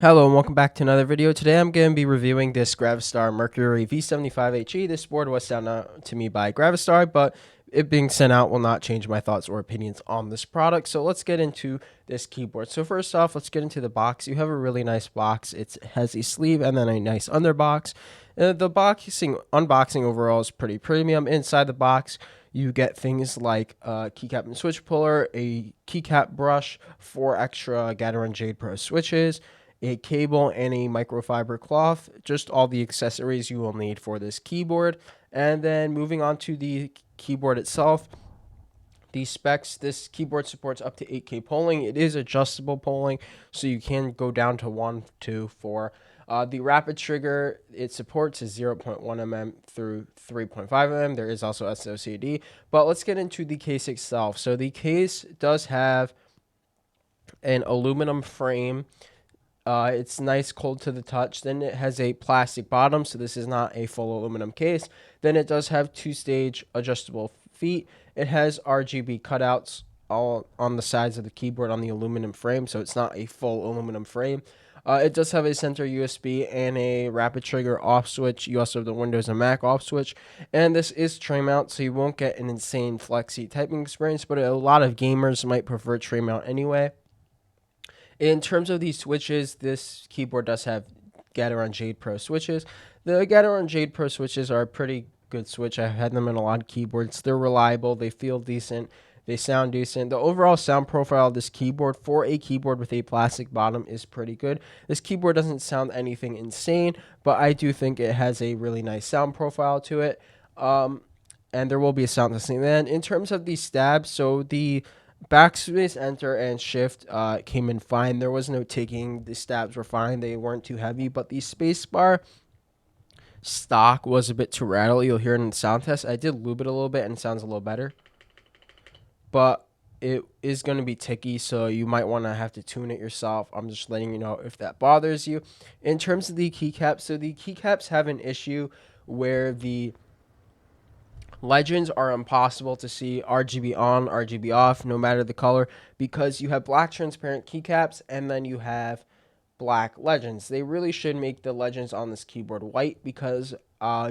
Hello and welcome back to another video. Today I'm going to be reviewing this Gravastar Mercury V75 HE. This board was sent out to me by Gravastar, but it being sent out will not change my thoughts or opinions on this product. So let's get into this keyboard. So first off, let's get into the box. You have a really nice box. It has a sleeve and then a nice underbox. The unboxing overall is pretty premium. Inside the box, you get things like a keycap and switch puller, a keycap brush, 4 extra Gateron Jade Pro switches, a cable, and a microfiber cloth. Just all the accessories you will need for this keyboard. And then moving on to the keyboard itself, the specs: this keyboard supports up to 8K polling. It is adjustable polling, so you can go down to 1, 2, 4. The rapid trigger it supports is 0.1 mm through 3.5 mm. There is also SOCD. But let's get into the case itself. So the case does have an aluminum frame. It's nice, cold to the touch. Then it has a plastic bottom, so this is not a full aluminum case. Then it does have 2-stage adjustable feet. It has RGB cutouts all on the sides of the keyboard on the aluminum frame, so it's not a full aluminum frame. It does have a center USB and a rapid trigger off switch. You also have the Windows and Mac off switch. And this is tray mount, so you won't get an insane flexy typing experience, but a lot of gamers might prefer tray mount anyway. In terms of these switches, this keyboard does have Gateron Jade Pro switches. The Gateron Jade Pro switches are a pretty good switch. I've had them in a lot of keyboards. They're reliable. They feel decent. They sound decent. The overall sound profile of this keyboard for a keyboard with a plastic bottom is pretty good. This keyboard doesn't sound anything insane, but I do think it has a really nice sound profile to it. And there will be a sound testing. Then in terms of the stabs, so the backspace, enter, and shift came in fine. There was no ticking. The stabs were fine. They weren't too heavy, but the spacebar stock was a bit too rattle. You'll hear it in the sound test. I did lube it a little bit and it sounds a little better, but it is going to be ticky, so you might want to have to tune it yourself. I'm just letting you know if that bothers you. In terms of the keycaps, so the keycaps have an issue where the legends are impossible to see RGB on, RGB off, no matter the color, because you have black transparent keycaps and then you have black legends. They really should make the legends on this keyboard white, because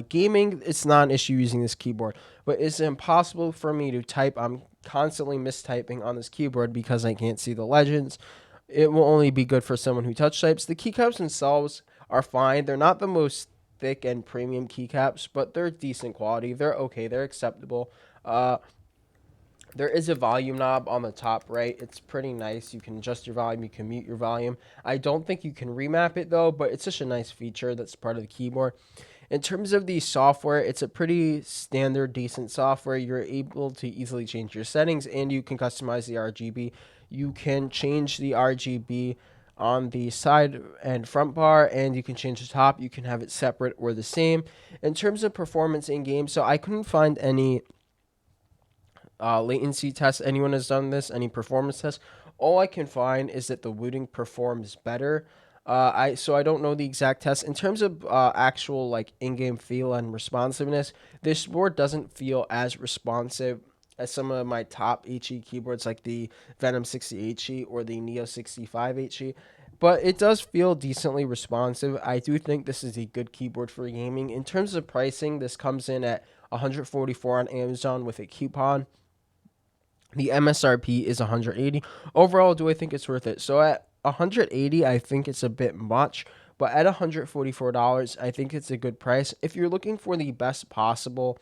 gaming, it's not an issue using this keyboard, but it's impossible for me to type. I'm constantly mistyping on this keyboard because I can't see the legends. It will only be good for someone who touch types. The keycaps themselves are fine. They're not the most thick and premium keycaps, but they're decent quality. They're okay. They're acceptable. There is a volume knob on the top right. It's pretty nice. You can adjust your volume. You can mute your volume. I don't think you can remap it though, but it's such a nice feature that's part of the keyboard. In terms of the software, it's a pretty standard, decent software. You're able to easily change your settings, and you can customize the RGB. You can change the RGB on the side and front bar, and you can change the top. You can have it separate or the same. In terms of performance in game, so I couldn't find any latency tests anyone has done this, any performance tests. All I can find is that the booting performs better. So I don't know the exact test. In terms of actual like in-game feel and responsiveness, this board doesn't feel as responsive as some of my top HE keyboards like the Venom 60 HE or the Neo 65 HE, but it does feel decently responsive. I do think this is a good keyboard for gaming. In terms of pricing, this comes in at $144 on Amazon with a coupon. The MSRP is $180. Overall, do I think it's worth it? So at $180, I think it's a bit much, but at $144, I think it's a good price. If you're looking for the best possible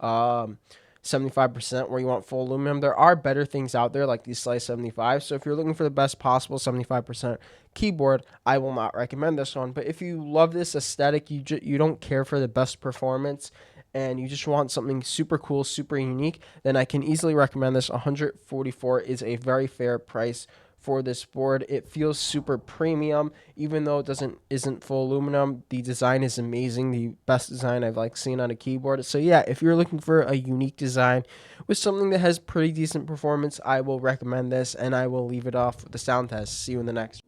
75% where you want full aluminum, there are better things out there like the Slice 75. So if you're looking for the best possible 75% keyboard, I will not recommend this one. But if you love this aesthetic, you don't care for the best performance, and you just want something super cool, super unique, then I can easily recommend this. $144 is a very fair price for this board. It feels super premium, even though it isn't full aluminum. The design is amazing, the best design I've seen on a keyboard. So yeah, if you're looking for a unique design with something that has pretty decent performance, I will recommend this, and I will leave it off with the sound test. See you in the next.